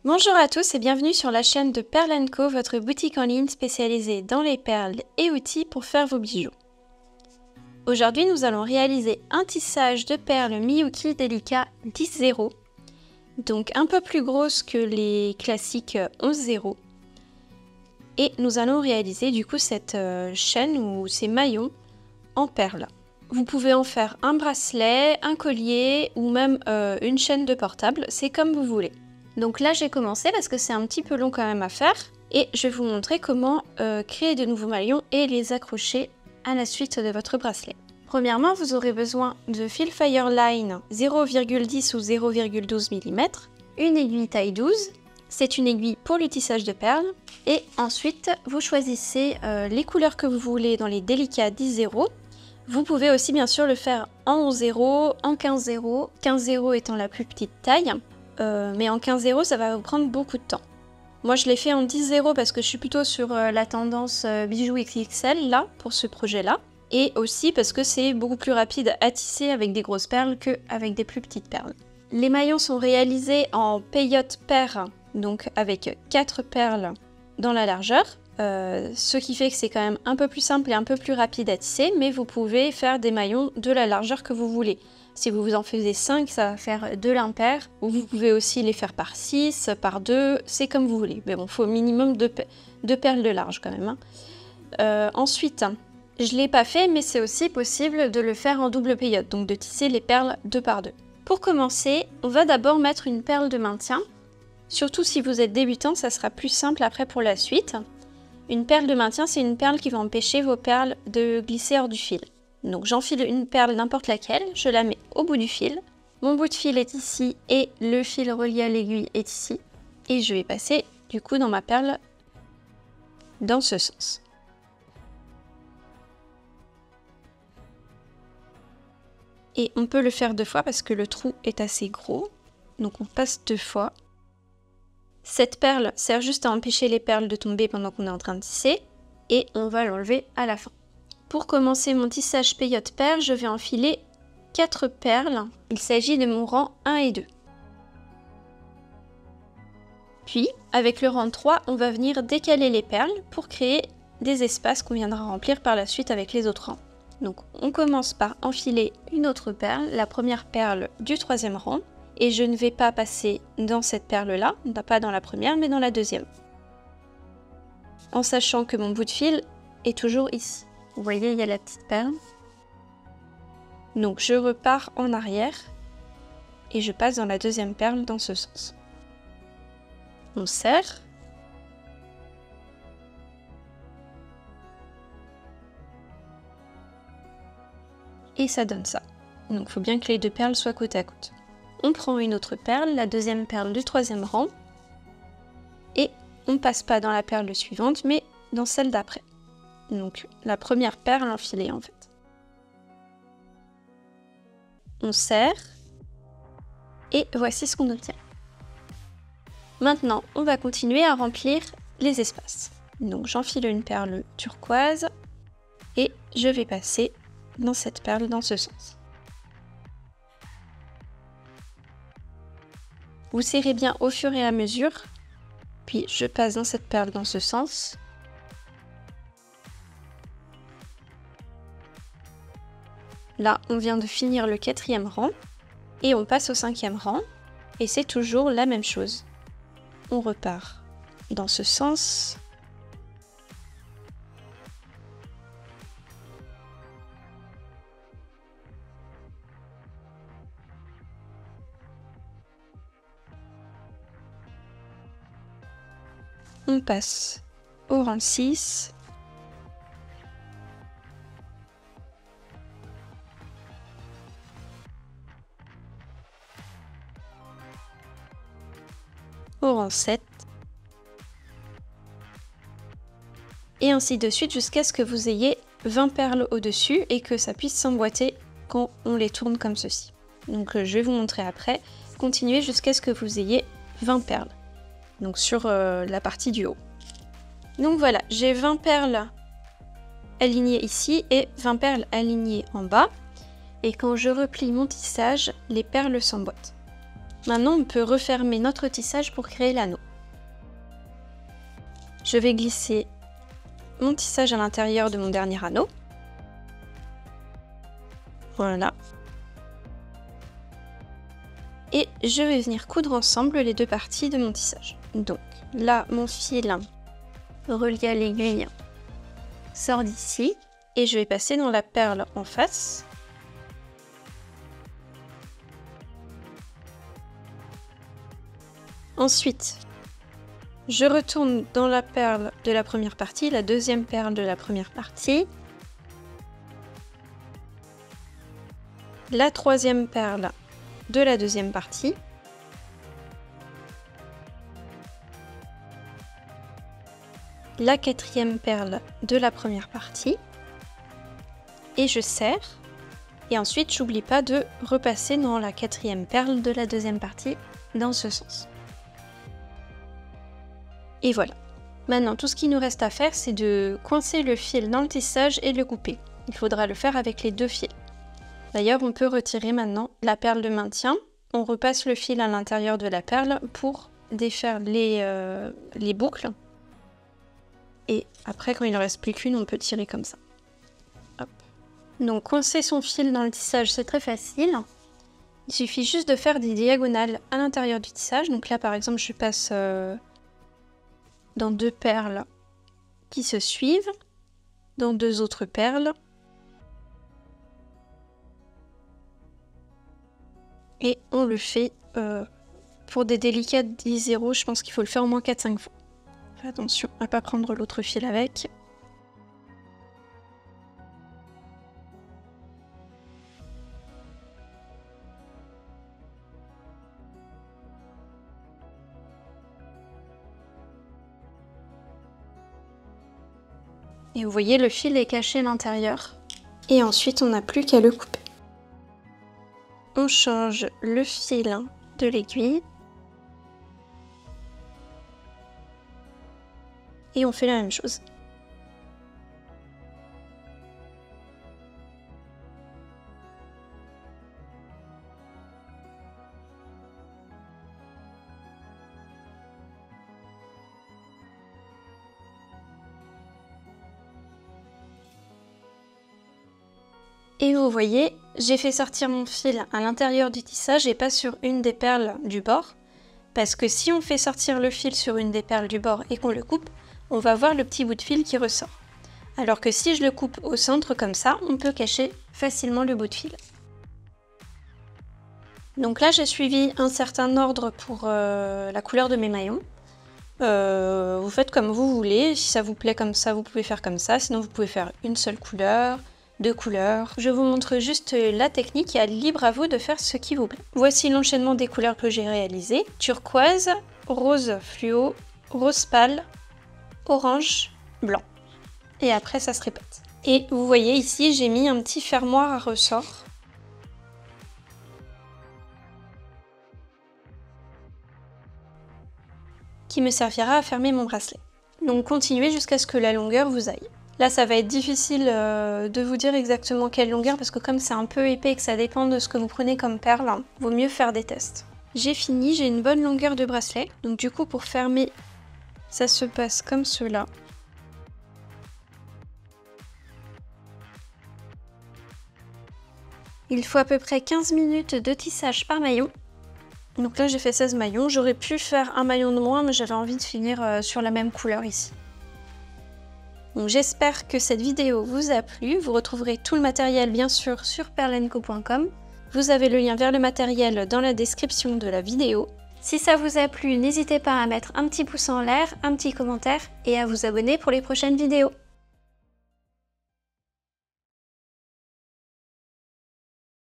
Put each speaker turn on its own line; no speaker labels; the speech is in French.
Bonjour à tous et bienvenue sur la chaîne de Perles & Co, votre boutique en ligne spécialisée dans les perles et outils pour faire vos bijoux. Aujourd'hui, nous allons réaliser un tissage de perles Miyuki Delica 10-0, donc un peu plus grosse que les classiques 11-0. Et nous allons réaliser du coup cette chaîne ou ces maillons en perles. Vous pouvez en faire un bracelet, un collier ou même une chaîne de portable, c'est comme vous voulez. Donc là j'ai commencé parce que c'est un petit peu long quand même à faire et je vais vous montrer comment créer de nouveaux maillons et les accrocher à la suite de votre bracelet. Premièrement, vous aurez besoin de fil Fireline 0,10 ou 0,12 mm, une aiguille taille 12, c'est une aiguille pour le tissage de perles, et ensuite vous choisissez les couleurs que vous voulez dans les Delica 10-0. Vous pouvez aussi bien sûr le faire en 11-0, en 15-0, 15-0 étant la plus petite taille. Mais en 15-0 ça va vous prendre beaucoup de temps. Moi je l'ai fait en 10-0 parce que je suis plutôt sur la tendance bijoux XXL là pour ce projet là, et aussi parce que c'est beaucoup plus rapide à tisser avec des grosses perles qu'avec des plus petites perles. Les maillons sont réalisés en peyote paire, donc avec 4 perles dans la largeur, ce qui fait que c'est quand même un peu plus simple et un peu plus rapide à tisser, mais vous pouvez faire des maillons de la largeur que vous voulez. Si vous en faisiez 5, ça va faire 2 l'impair, ou vous pouvez aussi les faire par 6, par 2, c'est comme vous voulez. Mais bon, il faut au minimum 2 perles de large quand même. Ensuite, je ne l'ai pas fait, mais c'est aussi possible de le faire en double peyote, donc de tisser les perles 2 par 2. Pour commencer, on va d'abord mettre une perle de maintien. Surtout si vous êtes débutant, ça sera plus simple après pour la suite. Une perle de maintien, c'est une perle qui va empêcher vos perles de glisser hors du fil. Donc j'enfile une perle n'importe laquelle, je la mets au bout du fil. Mon bout de fil est ici et le fil relié à l'aiguille est ici. Et je vais passer du coup dans ma perle dans ce sens. Et on peut le faire 2 fois parce que le trou est assez gros. Donc on passe 2 fois. Cette perle sert juste à empêcher les perles de tomber pendant qu'on est en train de tisser. Et on va l'enlever à la fin. Pour commencer mon tissage peyote paire, je vais enfiler 4 perles. Il s'agit de mon rang 1 et 2. Puis, avec le rang 3, on va venir décaler les perles pour créer des espaces qu'on viendra remplir par la suite avec les autres rangs. Donc, on commence par enfiler une autre perle, la première perle du 3e rang. Et je ne vais pas passer dans cette perle-là, pas dans la première, mais dans la 2e. En sachant que mon bout de fil est toujours ici. Vous voyez, il y a la petite perle. Donc je repars en arrière et je passe dans la 2e perle dans ce sens. On serre. Et ça donne ça. Donc il faut bien que les 2 perles soient côte à côte. On prend une autre perle, la 2e perle du 3e rang. Et on ne passe pas dans la perle suivante, mais dans celle d'après. Donc la première perle enfilée en fait. On serre et voici ce qu'on obtient. Maintenant, on va continuer à remplir les espaces. Donc j'enfile une perle turquoise et je vais passer dans cette perle dans ce sens. Vous serrez bien au fur et à mesure, puis je passe dans cette perle dans ce sens. Là, on vient de finir le 4e rang et on passe au 5e rang et c'est toujours la même chose. On repart dans ce sens. On passe au rang 6. Au rang 7 et ainsi de suite jusqu'à ce que vous ayez 20 perles au-dessus et que ça puisse s'emboîter quand on les tourne comme ceci. Donc je vais vous montrer après. Continuez jusqu'à ce que vous ayez 20 perles, donc sur la partie du haut. Donc voilà, j'ai 20 perles alignées ici et 20 perles alignées en bas. Et quand je replie mon tissage, les perles s'emboîtent. Maintenant, on peut refermer notre tissage pour créer l'anneau. Je vais glisser mon tissage à l'intérieur de mon dernier anneau. Voilà. Et je vais venir coudre ensemble les deux parties de mon tissage. Donc là, mon fil relié à l'aiguille sort d'ici et je vais passer dans la perle en face. Ensuite, je retourne dans la perle de la première partie, la deuxième perle de la première partie, la troisième perle de la deuxième partie, la quatrième perle de la première partie, et je serre, et ensuite j'oublie pas de repasser dans la quatrième perle de la deuxième partie dans ce sens. Et voilà. Maintenant, tout ce qu'il nous reste à faire, c'est de coincer le fil dans le tissage et le couper. Il faudra le faire avec les deux fils. D'ailleurs, on peut retirer maintenant la perle de maintien. On repasse le fil à l'intérieur de la perle pour défaire les boucles. Et après, quand il ne reste plus qu'une, on peut tirer comme ça. Hop. Donc, coincer son fil dans le tissage, c'est très facile. Il suffit juste de faire des diagonales à l'intérieur du tissage. Donc là, par exemple, je passe dans deux perles qui se suivent, dans deux autres perles. Et on le fait pour des délicats 10-0, je pense qu'il faut le faire au moins 4-5 fois. Fais attention à ne pas prendre l'autre fil avec. Et vous voyez, le fil est caché à l'intérieur. Et ensuite, on n'a plus qu'à le couper. On change le fil de l'aiguille. Et on fait la même chose. Et vous voyez, j'ai fait sortir mon fil à l'intérieur du tissage et pas sur une des perles du bord. Parce que si on fait sortir le fil sur une des perles du bord et qu'on le coupe, on va voir le petit bout de fil qui ressort. Alors que si je le coupe au centre comme ça, on peut cacher facilement le bout de fil. Donc là, j'ai suivi un certain ordre pour la couleur de mes maillons. Vous faites comme vous voulez. Si ça vous plaît comme ça, vous pouvez faire comme ça. Sinon, vous pouvez faire une seule couleur, deux couleurs. Je vous montre juste la technique et libre à vous de faire ce qui vous plaît. Voici l'enchaînement des couleurs que j'ai réalisé. Turquoise, rose fluo, rose pâle, orange, blanc. Et après, ça se répète. Et vous voyez ici, j'ai mis un petit fermoir à ressort. Qui me servira à fermer mon bracelet. Donc continuez jusqu'à ce que la longueur vous aille. Là, ça va être difficile de vous dire exactement quelle longueur parce que comme c'est un peu épais et que ça dépend de ce que vous prenez comme perle, vaut mieux faire des tests. J'ai fini, j'ai une bonne longueur de bracelet. Donc du coup, pour fermer, ça se passe comme cela. Il faut à peu près 15 minutes de tissage par maillon. Donc là, j'ai fait 16 maillons. J'aurais pu faire un maillon de moins, mais j'avais envie de finir sur la même couleur ici. Donc j'espère que cette vidéo vous a plu. Vous retrouverez tout le matériel bien sûr sur perlenco.com. Vous avez le lien vers le matériel dans la description de la vidéo. Si ça vous a plu, n'hésitez pas à mettre un petit pouce en l'air, un petit commentaire et à vous abonner pour les prochaines vidéos.